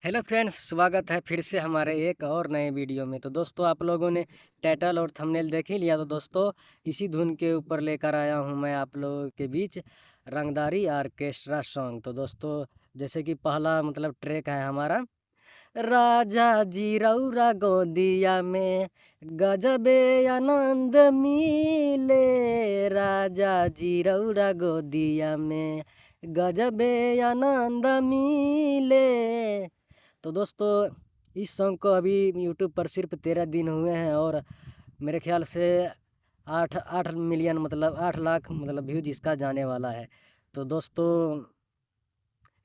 Hello friends, स्वागत है फिर से हमारे एक और नए वीडियो में। तो दोस्तों, आप लोगों ने टाइटल और थंबनेल देख ही लिया। तो दोस्तों, इसी धुन के ऊपर लेकर आया हूं मैं आप लोगों के बीच रंगदारी ऑर्केस्ट्रा सॉन्ग। तो दोस्तों, जैसे कि पहला ट्रैक है हमारा, राजा जी रौरा गोदिया में गजबे आनंद मिले, राजा जी रौरा गोदिया में गजबे आनंद मिले। तो दोस्तों, इस सॉन्ग को अभी यूट्यूब पर सिर्फ 13 दिन हुए हैं और मेरे ख्याल से 8 मिलियन 8 लाख व्यूज इसका जाने वाला है। तो दोस्तों,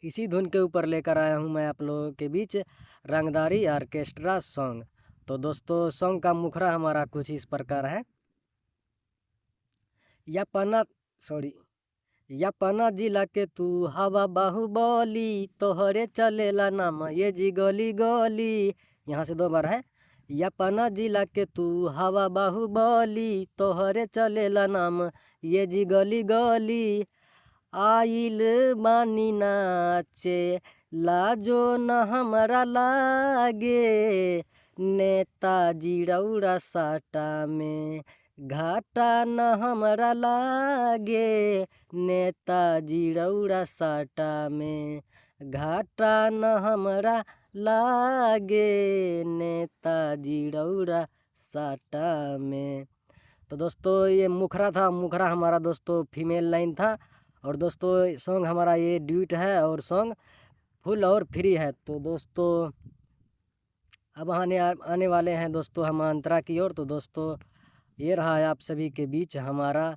इसी धुन के ऊपर लेकर आया हूँ मैं आप लोगों के बीच रंगदारी ऑर्केस्ट्रा सॉन्ग। तो दोस्तों, सॉन्ग का मुखरा हमारा कुछ इस प्रकार है। या पना जिला के तू हवा बाहुबली, तोहरे चलेला नाम ये जी गली गली। यहाँ से 2 बार है। या पना जिला के तू हवा बाहुबली, तोहरे चलेला नाम ये जी गली गली। आइल बानी नाचे लाजो न हमारा लागे, नेताजी रौरा साटा में घाटा न हमारा लागे, नेताजी रौरा साटा में घाटा न हमारा लागे, नेताजी रौरा साटा में। तो दोस्तों, ये मुखरा था। मुखरा हमारा दोस्तों फीमेल लाइन था। और दोस्तों, सॉन्ग हमारा ये ड्यूट है और सॉन्ग फुल और फ्री है। तो दोस्तों, अब आने वाले हैं दोस्तों हम अंतरा की ओर। तो दोस्तों, ये रहा है आप सभी के बीच हमारा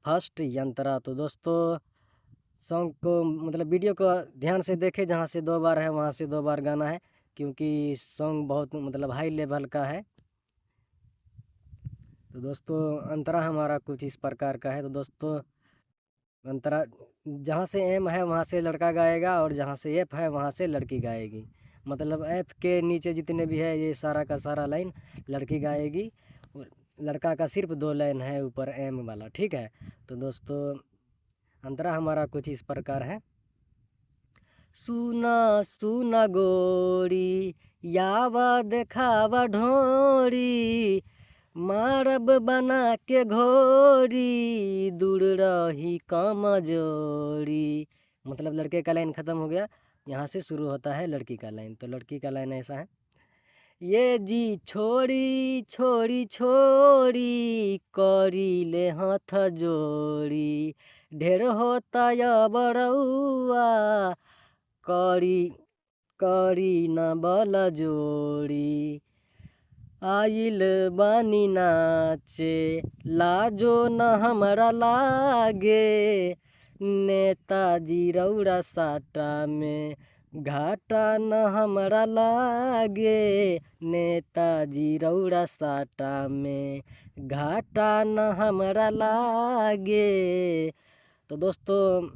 फर्स्ट यंत्रा। तो दोस्तों, सॉन्ग को वीडियो को ध्यान से देखें। जहाँ से 2 बार है वहाँ से 2 बार गाना है, क्योंकि सॉन्ग बहुत हाई लेवल का है। तो दोस्तों, अंतरा हमारा कुछ इस प्रकार का है। तो दोस्तों, अंतरा जहाँ से एम है वहाँ से लड़का गाएगा और जहाँ से एफ है वहाँ से लड़की गाएगी। एफ के नीचे जितने भी है ये सारा का सारा लाइन लड़की गाएगी और लड़का का सिर्फ 2 लाइन है ऊपर एम वाला। ठीक है। तो दोस्तों, अंतरा हमारा कुछ इस प्रकार है। सुना सुना गोरी यावा देखावा ढोरी, मारब बना के घोरी, दूर रही कमजोरी। लड़के का लाइन ख़त्म हो गया। यहाँ से शुरू होता है लड़की का लाइन। तो लड़की का लाइन ऐसा है, ये जी छोरी छोरी छोरी, करी ले हाथ जोड़ी, ढेर होता या बड़ौआ, करी करी न बल जोड़ी। आइल बानी नाचे लाजो न हमारा लागे, नेताजी रौरा साटा में घाटा न हमारा लागे, नेताजी रौरा साटा में घाटा न हमारा लागे। तो दोस्तों,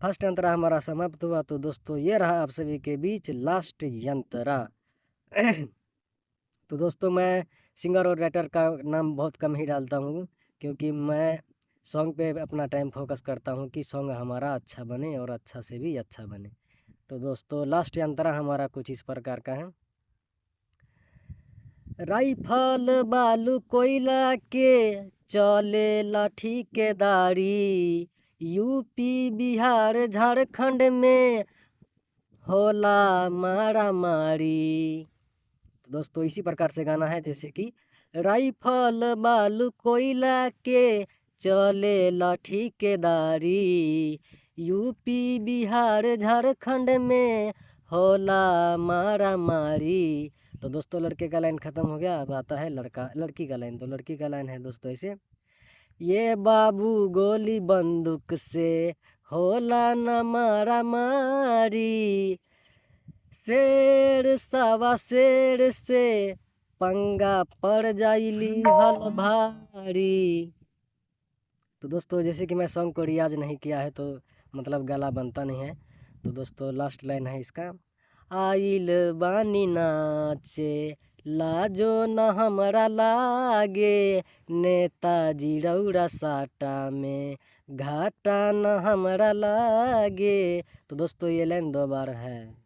फर्स्ट यंत्रा हमारा समाप्त हुआ। तो दोस्तों, ये रहा आप सभी के बीच लास्ट यंत्रा। तो दोस्तों, मैं सिंगर और राइटर का नाम बहुत कम ही डालता हूँ, क्योंकि मैं सॉन्ग पे अपना टाइम फोकस करता हूँ कि सॉन्ग हमारा अच्छा बने और अच्छा से भी अच्छा बने। तो दोस्तों, लास्ट यंत्रा हमारा कुछ इस प्रकार का है। राइफल बालू कोयला के चले लाठी के दारी, यूपी बिहार झारखंड में होला मारा मारी। तो दोस्तों, इसी प्रकार से गाना है, जैसे कि राइफल बालू कोयला के चले लाठी के दारी, यूपी बिहार झारखंड में होला मारा मारी। तो दोस्तों, लड़के का लाइन ख़त्म हो गया। अब आता है लड़की का लाइन। तो लड़की का लाइन है दोस्तों ऐसे, ये बाबू गोली बंदूक से होला न मारा मारी, शेर सवा शेर से पंगा पड़ जाइली हल भारी। तो दोस्तों, जैसे कि मैं सॉन्ग को रियाज नहीं किया है तो गला बनता नहीं है। तो दोस्तों, लास्ट लाइन है इसका, आइल बानी नाचे लाजो न हमारा लागे, नेताजी रौरा साटा में घाटा न हमारा लागे। तो दोस्तों, ये लाइन 2 बार है।